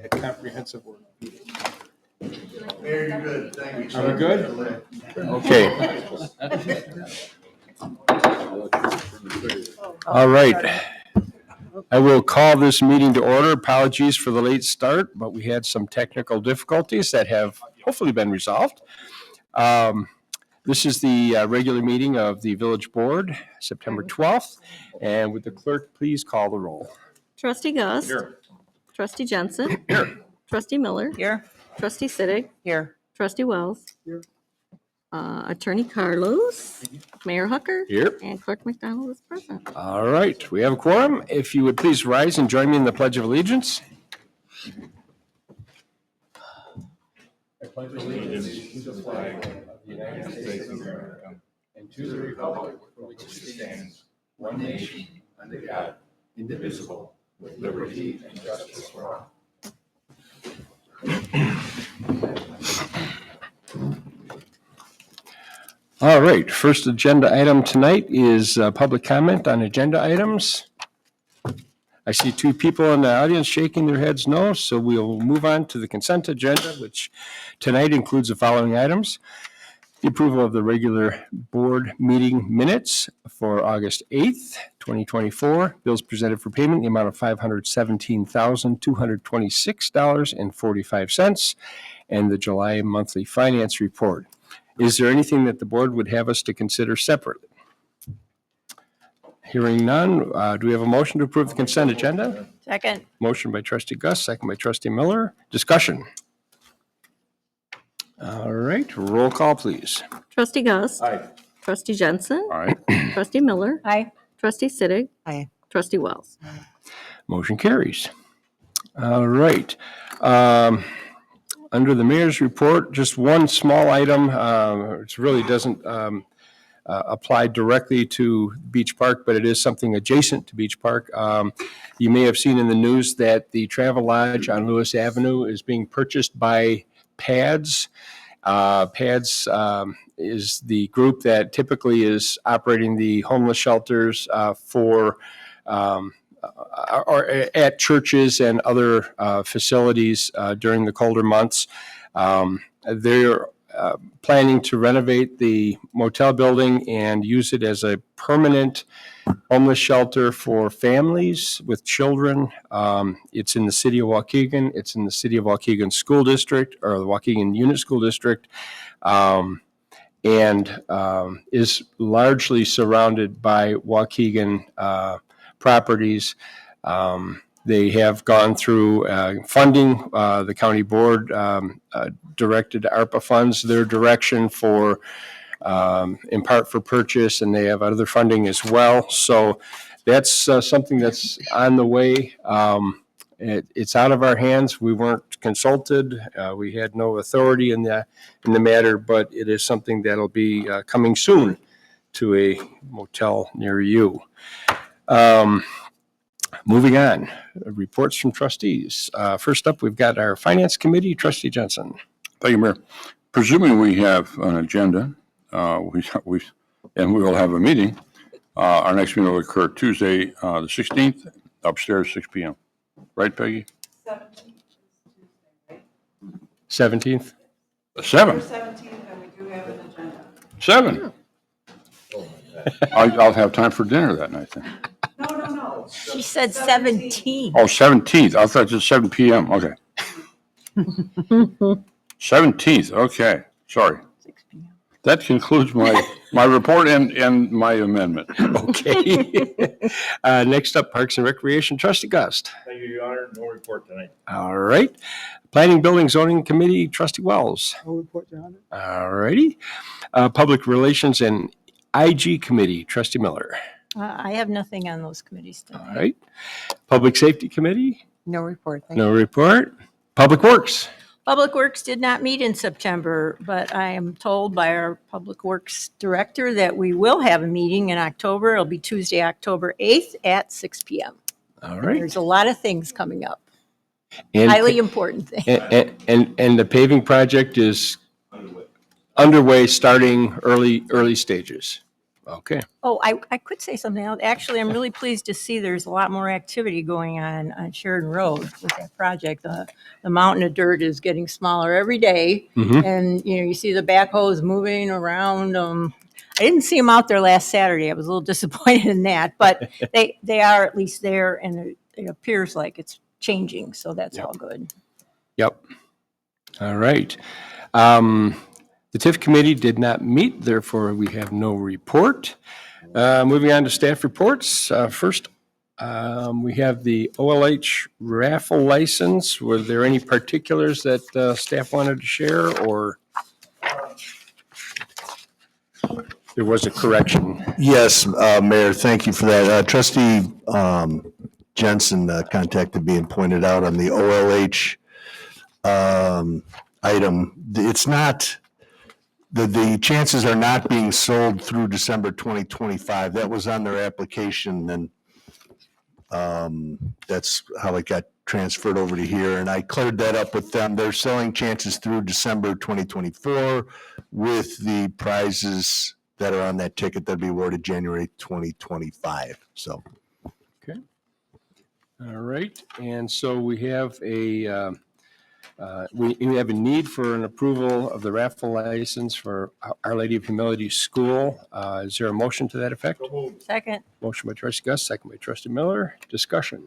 at comprehensive work. Mayor, you're good. Thank you. Are we good? Okay. All right. I will call this meeting to order. Apologies for the late start, but we had some technical difficulties that have hopefully been resolved. This is the regular meeting of the Village Board, September 12th. And would the clerk please call the roll? Trustee Gus. Here. Trustee Jensen. Here. Trustee Miller. Here. Trustee Sittig. Here. Trustee Wells. Here. Attorney Carlos. Mayor Hucker. Here. And Clerk McDonald is present. All right, we have a quorum. If you would please rise and join me in the Pledge of Allegiance. I pledge allegiance to the flag of the United States of America and to the republic for which it stands, one nation, under God, indivisible, with liberty and justice for all. All right, first agenda item tonight is public comment on agenda items. I see two people in the audience shaking their heads no, so we'll move on to the consent agenda, which tonight includes the following items. The approval of the regular board meeting minutes for August 8th, 2024. Bills presented for payment in the amount of $517,226.45, and the July monthly finance report. Is there anything that the board would have us to consider separately? Hearing none, do we have a motion to approve the consent agenda? Second. Motion by trustee Gus, second by trustee Miller. Discussion. All right, roll call, please. Trustee Gus. Aye. Trustee Jensen. All right, Trustee Miller. Aye. Trustee Sittig. Aye. Trustee Wells. motion carries. All right. Under the mayor's report, just one small item. It really doesn't apply directly to Beach Park, but it is something adjacent to Beach Park. You may have seen in the news that the Travel Lodge on Lewis Avenue is being purchased by PADS. PADS is the group that typically is operating the homeless shelters for or at churches and other facilities during the colder months. They're planning to renovate the motel building and use it as a permanent homeless shelter for families with children. It's in the city of Waukegan. It's in the city of Waukegan School District, or the Waukegan Unit School District, and is largely surrounded by Waukegan properties. They have gone through funding. The county board directed ARPA funds their direction for, in part for purchase, and they have other funding as well. So that's something that's on the way. It's out of our hands. We weren't consulted. We had no authority in the matter, but it is something that'll be coming soon to a motel near you. Moving on, reports from trustees. First up, we've got our Finance Committee, Trustee Jensen. Thank you, Mayor. Presuming we have an agenda, and we will have a meeting. Our next meeting will occur Tuesday, the 16th, upstairs, 6 p.m. Right, Peggy? 17th? 7. 17th, and we do have an agenda. 7. I'll have time for dinner that night then. No. She said 17. Oh, 17th. I thought it was 7 p.m. Okay. 17th. Okay. Sorry. 6 p.m. That concludes my report and my amendment. Okay. Next up, Parks and Recreation, Trustee Gust. Thank you, Your Honor. No report tonight. All right. Planning, Building, Zoning Committee, Trustee Wells. No report, Your Honor. All righty. Public Relations and IG Committee, Trustee Miller. I have nothing on those committees All tonight. right. Public Safety Committee, No report. Thank you. no report. Public Works. Public Works did not meet in September, but I am told by our Public Works Director that we will have a meeting in October. It'll be Tuesday, October 8th at 6 p.m. All right. There's a lot of things coming up, And, highly important things. and the paving project is underway, starting early stages. Okay. Oh, I could say something else. Actually, I'm really pleased to see there's a lot more activity going on Sheridan Road with that project. The mountain of dirt is getting smaller every day. Mhm. And, you see the backhoes moving around. I didn't see them out there last Saturday. I was a little disappointed in that, but they are at least there, and it appears like it's changing, so that's all good. Yep. All right. The TIF committee did not meet, therefore we have no report. Moving on to staff reports. First, we have the OLH raffle license. Were there any particulars that staff wanted to share, or there was a correction? Yes, Mayor, thank you for that. Trustee Jensen contacted me and pointed out on the OLH item, it's not, the chances are not being sold through December 2025. That was on their application, and that's how it got transferred over to here. And I cleared that up with them. They're selling chances through December 2024 with the prizes that are on that ticket that'll be awarded January 2025. So. All right, and so we have a need for an approval of the raffle license for Our Lady of Humility School. Is there a motion to that effect? Second. Motion by trustee Gus, second by trustee Miller. Discussion.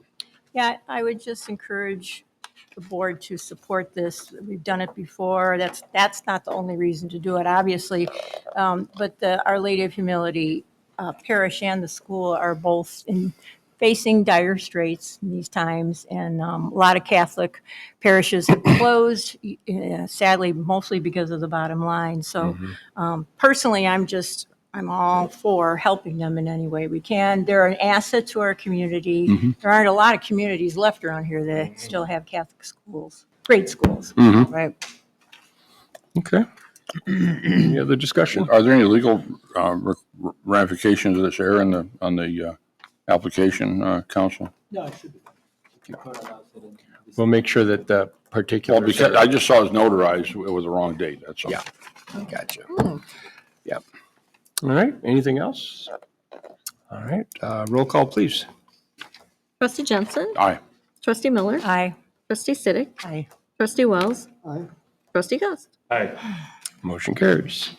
Yeah, I would just encourage the board to support this. We've done it before. That's not the only reason to do it, obviously. But the Our Lady of Humility parish and the school are both facing dire straits in these times. And a lot of Catholic parishes have closed, sadly, mostly because of the bottom line. So personally, I'm all for helping them in any way we can. They're an asset to our community. There aren't a lot of communities left around here that still have Catholic schools, grade schools, right? Okay. Any other discussion? Are there any legal ramifications of this error on the application, council? No, it should be. If you put it out there, then this- We'll make sure that the Well, particulars because are. I just saw it was notarized with the wrong date, that's all. Yeah. Gotcha. Yep. All right, anything else? All right, roll call, please. Trustee Jensen, Aye. trustee Miller, Aye. trustee Siddick, Aye. trustee Wells, Aye. trustee Gus. Motion carries.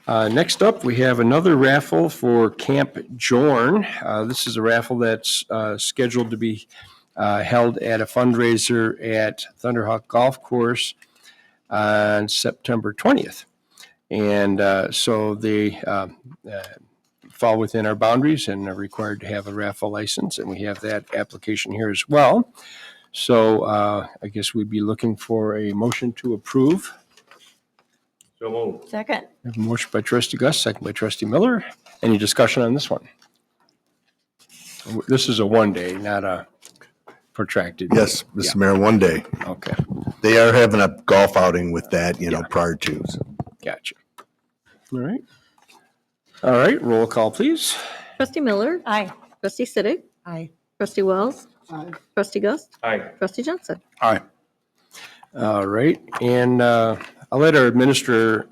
Next up, we have another raffle for Camp Jorn. This is a raffle that's scheduled to be held at a fundraiser at Thunderhawk Golf Course on September 20th. And so they fall within our boundaries and are required to have a raffle license, and we have that application here as well. So I guess we'd be looking for a motion to approve. So moved. Second. We have a motion by trustee Gus, second by trustee Miller. Any discussion on this one? This is a one day, not a protracted. Yes, Mr. Mayor, one day. Okay, They are having a golf outing with that, prior to. So. gotcha. All right. All right, roll call, please. Trustee Miller, Aye. trustee Siddick, Aye. trustee Wells, Aye. trustee Gus, Aye. trustee Jensen. Aye. All right, and I'll let our administrator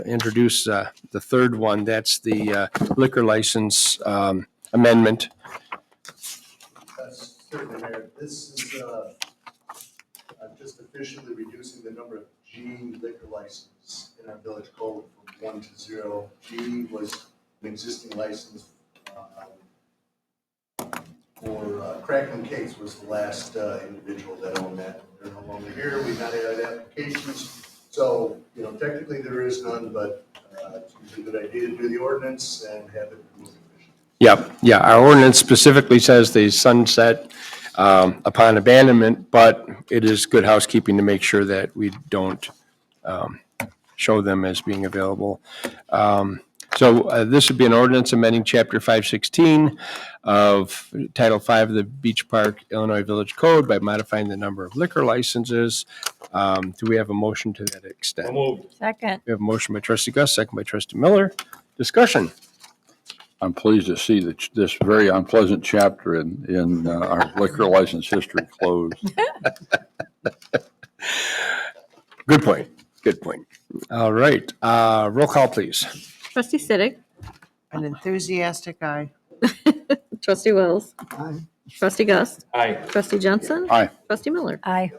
introduce the third one. That's the liquor license amendment. That's certainly, Mayor. This is just officially reducing the number of G liquor licenses in our village code from 1 to 0. G was an existing license for Crackling Cakes was the last individual that owned that. They're no longer here. We've not had applications. So, technically there is none, but it's a good idea to do the ordinance and have it move efficiently. Yeah, our ordinance specifically says they sunset upon abandonment, but it is good housekeeping to make sure that we don't show them as being available. So this would be an ordinance amending Chapter 516 of Title 5 of the Beach Park, Illinois Village Code by modifying the number of liquor licenses. Do we have a motion to that extent? So moved. Second. We have a motion by trustee Gus, second by trustee Miller. Discussion. I'm pleased to see that this very unpleasant chapter in our liquor license history closed. Good point. Good point. All right. Roll call, please. Trustee Siddick, enthusiastic aye. Trustee Wells. Aye. Trustee Gus. Aye. Trustee Jensen. Aye. Trustee Miller. Aye.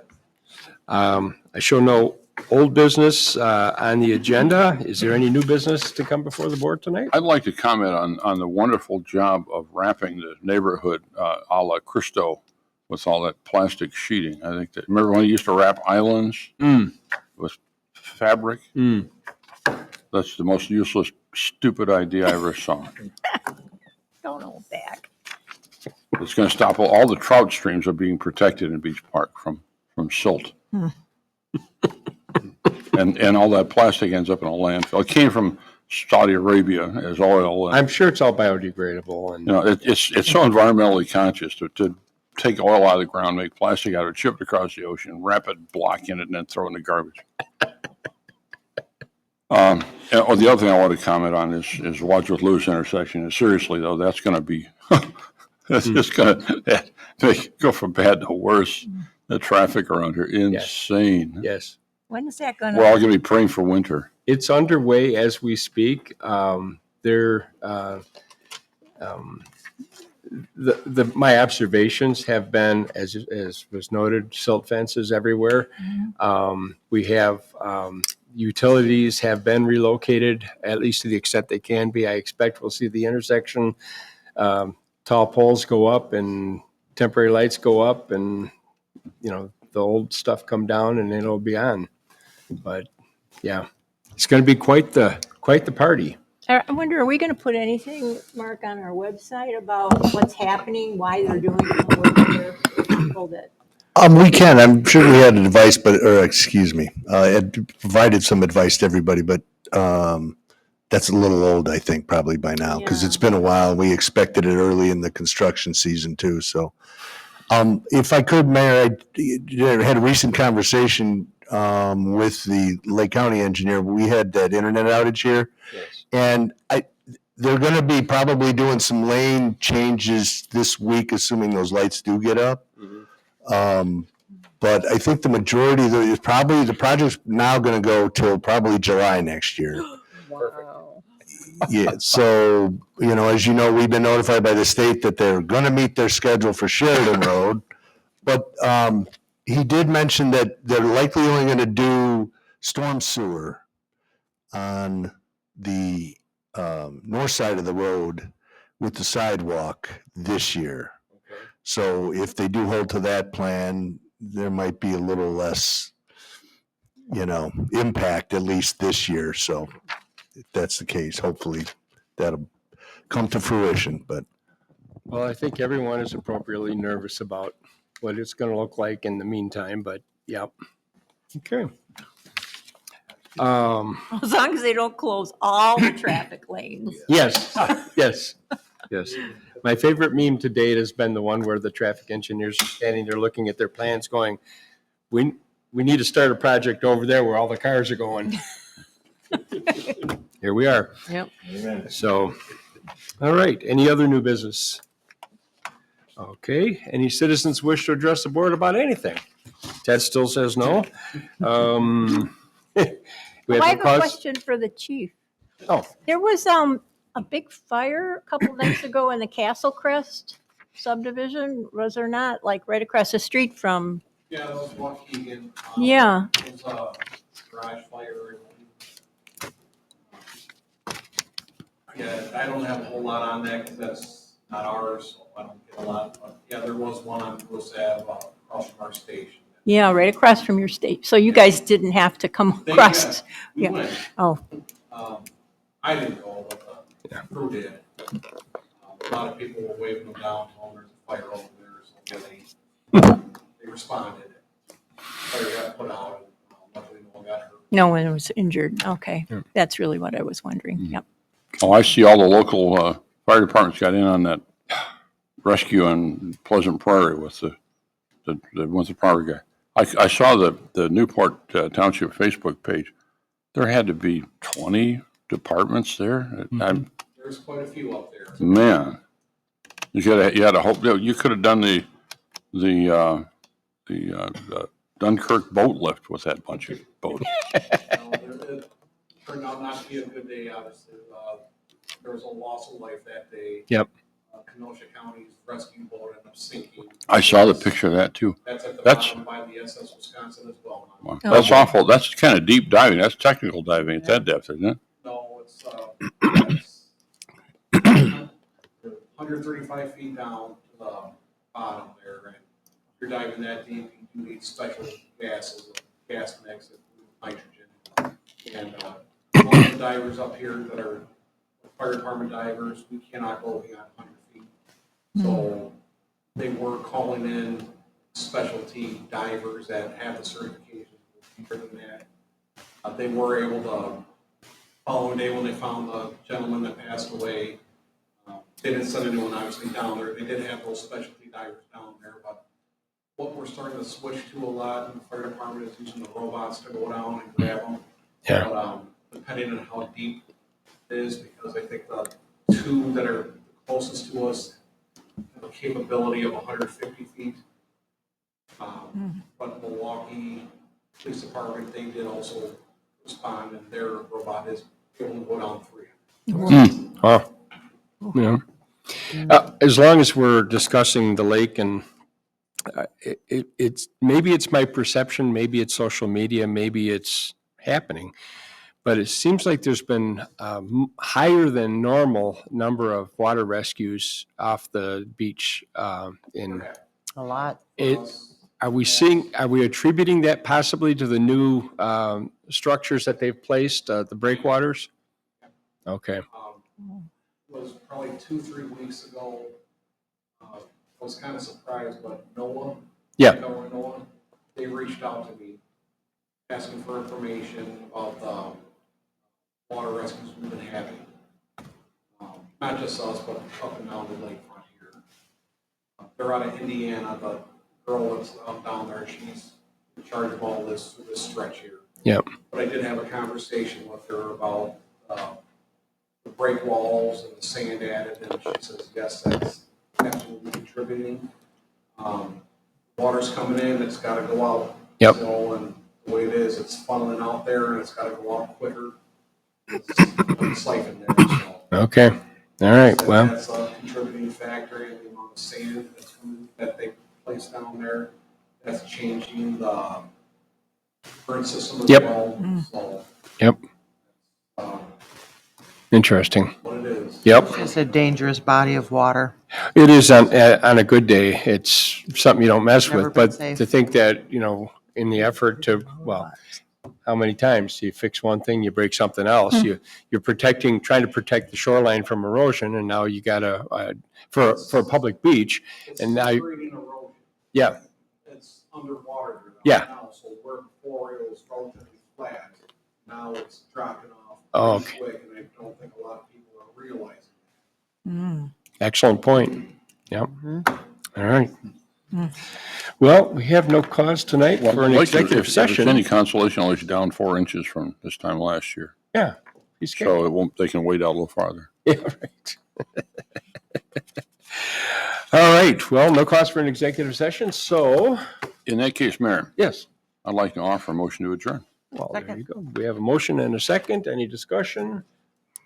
I show no old business on the agenda. Is there any new business to come before the board tonight? I'd like to comment on the wonderful job of wrapping the neighborhood a la Cristo with all that plastic sheeting. I think that, remember when you used to wrap islands with fabric? That's the most useless, stupid idea I ever saw. Don't hold back. It's going to stop all the trout streams are being protected in Beach Park from silt. And all that plastic ends up in a landfill. It came from Saudi Arabia as oil. And, I'm sure it's all biodegradable and you know, it's so environmentally conscious to take oil out of the ground, make plastic out of it, ship it across the ocean, wrap it, block in it, and then throw it in the garbage. And the other thing I want to comment on is Wadsworth Lewis intersection. And seriously, though, that's going to be, that's just going to go from bad to worse. The traffic around here, insane. yes. When is that We're all gonna, going to be praying for winter. It's underway as we speak. My observations have been, as was noted, silt fences everywhere. We have utilities have been relocated, at least to the extent they can be. I expect we'll see the intersection, tall poles go up and temporary lights go up, and the old stuff come down, and it'll be on. But yeah, it's going to be quite the party. I wonder, are we gonna put anything, Mark, on our website about what's happening, why they're doing the work there for people that? We can. I'm sure we had advice, had provided some advice to everybody, but that's a little old, I think, probably by now, because it's been a while. We expected it early in the construction season too. So, if I could, Mayor, I had a recent conversation with the Lake County engineer. We had that internet outage here, and they're going to be probably doing some lane changes this week, assuming those lights do get up. But I think the majority of the project's now going to go till probably July next year. Wow. Yeah. So, as you know, we've been notified by the state that they're going to meet their schedule for Sheridan Road. But he did mention that they're likely only going to do storm sewer on the north side of the road with the sidewalk this year. So if they do hold to that plan, there might be a little less, impact at least this year. So if that's the case, hopefully that'll come to fruition. But Well, I think everyone is appropriately nervous about what it's going to look like in the meantime, but yeah. Okay. As long as they don't close all the traffic lanes. Yes, yes. My favorite meme to date has been the one where the traffic engineers are standing there looking at their plans going, we need to start a project over there where all the cars are going. Here we are. Yep. So, all right. Any other new business? Okay. Any citizens wish to address the board about anything? Ted still says no. We I have have no a cause. question for the chief. Oh, There was a big fire a couple nights ago in the Castle Crest subdivision, was there not? Like right across the street from, Yeah, that was Waukegan. yeah. It was a garage fire. Yeah, I don't have a whole lot on that because that's not ours, so I don't get a lot. But yeah, there was one on Lewis Ave, across from our station. Yeah, right across from your state. So you guys didn't have to come They across. had- We yeah. went. Oh, I didn't go, but the crew did. A lot of people were waving them down, telling there's a fire over there, so they responded. Fire got put out, and luckily no one got hurt. no one was injured. Okay. That's really what I was wondering. Yep. Oh, I see all the local fire departments got in on that rescue in Pleasant Prairie with the power guy. I saw the Newport Township Facebook page. There had to be 20 departments there. There's quite a few up there. Man, you had to hope you could have done the Dunkirk boat lift with that bunch of boats. It turned out not to be a good day, obviously. there was a loss of life that day. Yep. Kenosha County's rescue boat ended up sinking. I saw the picture of that too. That's at the That's- bottom by the SS Wisconsin as well. Wow. That's awful. That's kind of deep diving. That's technical diving at that depth, isn't it? No, it's 135 feet down to the bottom there, and if you're diving that deep, you need special gases, a gas mix with nitrogen. And all the divers up here that are fire department divers, we cannot go beyond 100 feet. So they were calling in specialty divers that have the certification deeper than that. They were able to, following day when they found the gentleman that passed away, they didn't send anyone obviously down there. They did have those specialty divers down there, but what we're starting to switch to a lot in the fire department is using the robots to go down and grab them. Yeah. But depending on how deep it is, because I think the two that are closest to us have a capability of 150 feet. But Milwaukee Police Department, they did also respond, and their robot is able to go down 300. Wow. Yeah. As long as we're discussing the lake and it's, maybe it's my perception, maybe it's social media, maybe it's happening, but it seems like there's been higher than normal number of water rescues off the beach in. A lot. Are we attributing that possibly to the new structures that they've placed, the breakwaters? Okay. Was probably 2-3 weeks ago. I was kind of surprised, but NOAA, Yeah. NOAA, they reached out to me asking for information about the water rescues we've been having. Not just us, but up and down the lakefront here. They're out of Indiana, the girl that's out down there, she's in charge of all this stretch here. Yep. But I did have a conversation with her about the break walls and the sand added, and she says, yes, that's absolutely contributing. Water's coming in, it's gotta go out. Yep. So, and the way it is, it's funneling out there, and it's gotta go out quicker. It's siphoned there, so. Okay. All right. So Well, that's a contributing factor in the amount of sand that they place down there. That's changing the current system as Yep. well. So, Yep. um, Interesting. what it is. Yep. It's a dangerous body of water. It is on a good day. It's something you don't mess Never with. been But safe. to think that, in the effort to, well, how many times do you fix one thing, you break something else? You're trying to protect the shoreline from erosion, and now you gotta, for a public beach, It's and now, separating erosion. yeah, It's underwater Yeah. now, so where before it was relatively flat, now it's dropping off Oh, pretty quick, and I don't think a lot of people are realizing. excellent point. Yep. All right. Well, we have no cause tonight for an executive If it's session. any consolation, at least down 4 inches from this time last year. Yeah. He's good. So it won't, they can wait out a little farther. Yeah, right. All right, well, no cause for an executive session, so, In that case, Mayor, yes. I'd like to offer a motion to adjourn. Well, there you go. We have a motion and a second. Any discussion?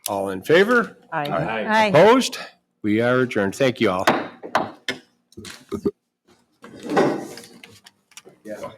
All in favor? I Opposed? We are adjourned. Thank you all. Yeah.